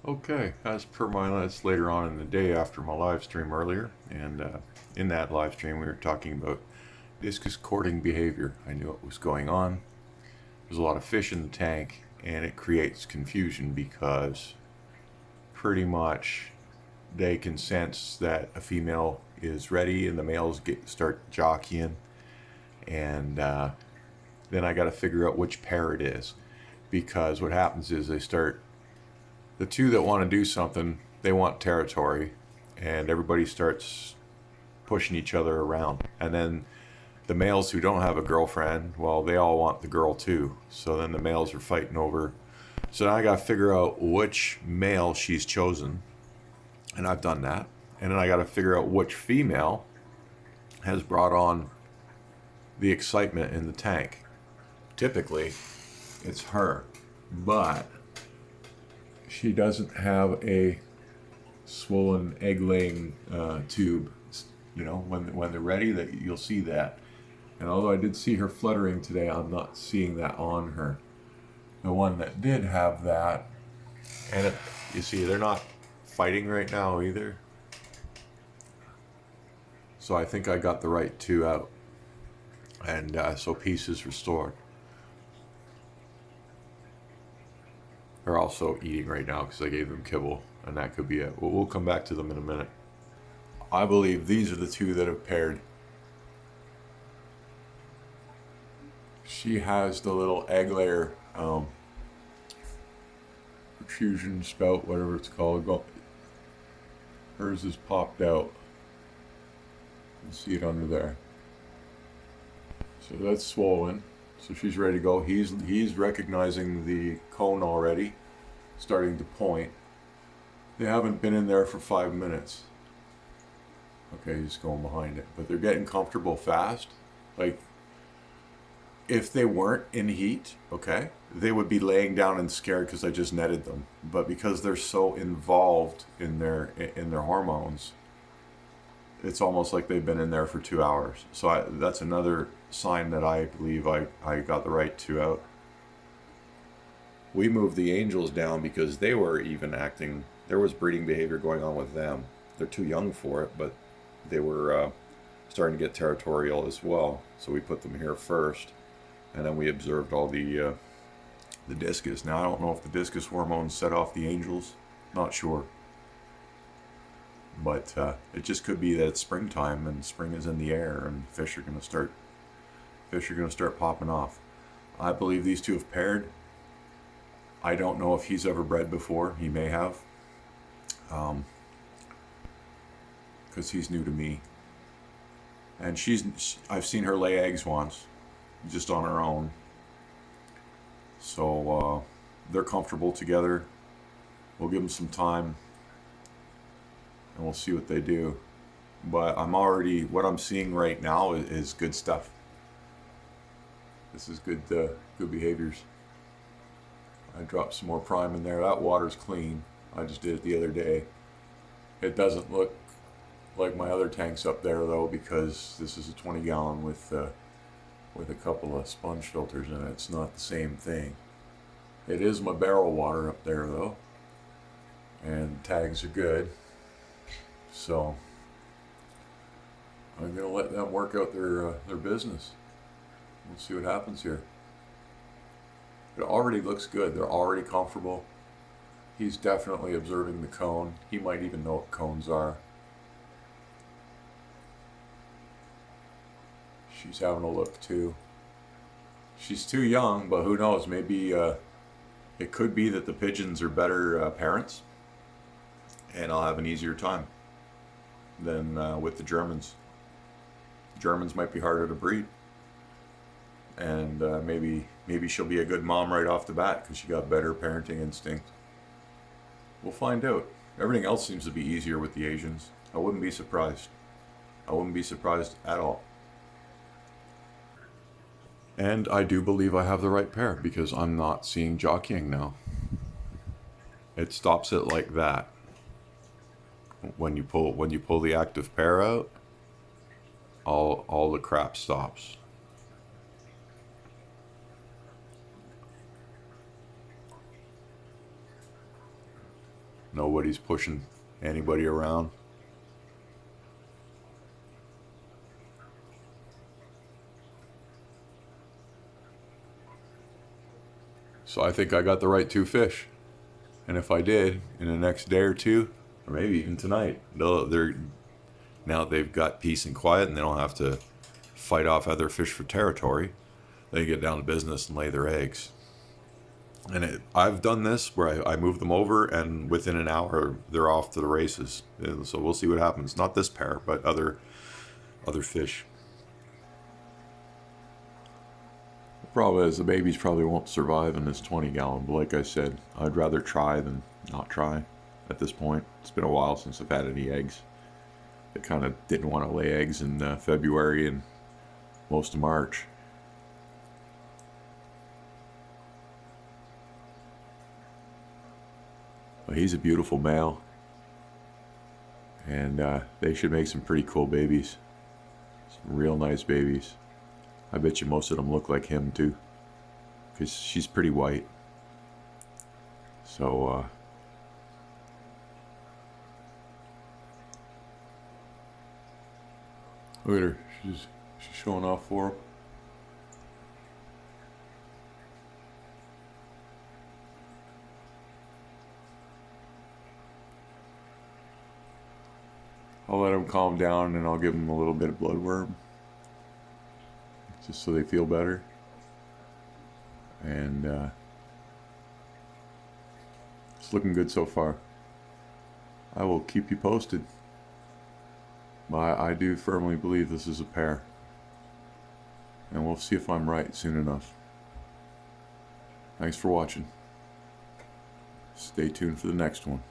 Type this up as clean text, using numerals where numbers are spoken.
Okay, as per my list later on in the day after my live stream earlier, and in that live stream we were talking about discus courting behavior. I knew what was going on. There's a lot of fish in the tank, and it creates confusion because pretty much they can sense that a female is ready, and the males start jockeying, and then I got to figure out which pair it is, because what happens is the two that want to do something, they want territory, and everybody starts pushing each other around. And then the males who don't have a girlfriend, well, they all want the girl too. So then the males are fighting over. So now I got to figure out which male she's chosen, and I've done that. And then I got to figure out which female has brought on the excitement in the tank. Typically, it's her, but she doesn't have a swollen egg-laying tube. You know, when they're ready, that you'll see that. And although I did see her fluttering today, I'm not seeing that on her. The one that did have that, and you see, they're not fighting right now either. So I think I got the right two out, and so peace is restored. They're also eating right now because I gave them kibble, and that could be it. We'll come back to them in a minute. I believe these are the two that have paired. She has the little egg layer protrusion spout, whatever it's called. Hers is popped out. You can see it under there. So that's swollen. So she's ready to go. He's recognizing the cone already, starting to point. They haven't been in there for 5 minutes. Okay, he's going behind it. But they're getting comfortable fast. Like, if they weren't in heat, okay, they would be laying down and scared because I just netted them. But because they're so involved in their hormones, it's almost like they've been in there for 2 hours. So that's another sign that I believe I got the right two out. We moved the angels down because they were even acting, there was breeding behavior going on with them. They're too young for it, but they were starting to get territorial as well. So we put them here first, and then we observed all the discus. Now I don't know if the discus hormones set off the angels, not sure. But it just could be that it's springtime and spring is in the air and fish are going to start popping off. I believe these two have paired. I don't know if he's ever bred before. He may have, because he's new to me. And I've seen her lay eggs once, just on her own. So they're comfortable together. We'll give them some time, and we'll see what they do. But what I'm seeing right now is good stuff. This is good behaviors. I dropped some more prime in there. That water's clean. I just did it the other day. It doesn't look like my other tanks up there though, because this is a 20 gallon with a couple of sponge filters in it. It's not the same thing. It is my barrel water up there though, and tags are good. So I'm gonna let them work out their business. We'll see what happens here. It already looks good. They're already comfortable. He's definitely observing the cone. He might even know what cones are. She's having a look too. She's too young, but who knows? Maybe it could be that the pigeons are better parents, and I'll have an easier time than with the Germans. Germans might be harder to breed, and maybe she'll be a good mom right off the bat because she got better parenting instinct. We'll find out. Everything else seems to be easier with the Asians. I wouldn't be surprised. I wouldn't be surprised at all. And I do believe I have the right pair because I'm not seeing jockeying now. It stops it like that. When you pull the active pair out, all the crap stops. Nobody's pushing anybody around. So I think I got the right two fish. And if I did, in the next day or two, or maybe even tonight, now they've got peace and quiet and they don't have to fight off other fish for territory. They get down to business and lay their eggs. And I've done this where I move them over, and within an hour they're off to the races. And so we'll see what happens. Not this pair, but other fish. The problem is the babies probably won't survive in this 20-gallon. But like I said, I'd rather try than not try at this point. It's been a while since I've had any eggs. I kind of didn't want to lay eggs in February and most of March. But he's a beautiful male, and they should make some pretty cool babies. Some real nice babies. I bet you most of them look like him too, because she's pretty white. So look at her. She's showing off for him. I'll let them calm down and I'll give them a little bit of bloodworm, just so they feel better. And it's looking good so far. I will keep you posted. But I do firmly believe this is a pair. And we'll see if I'm right soon enough. Thanks for watching. Stay tuned for the next one.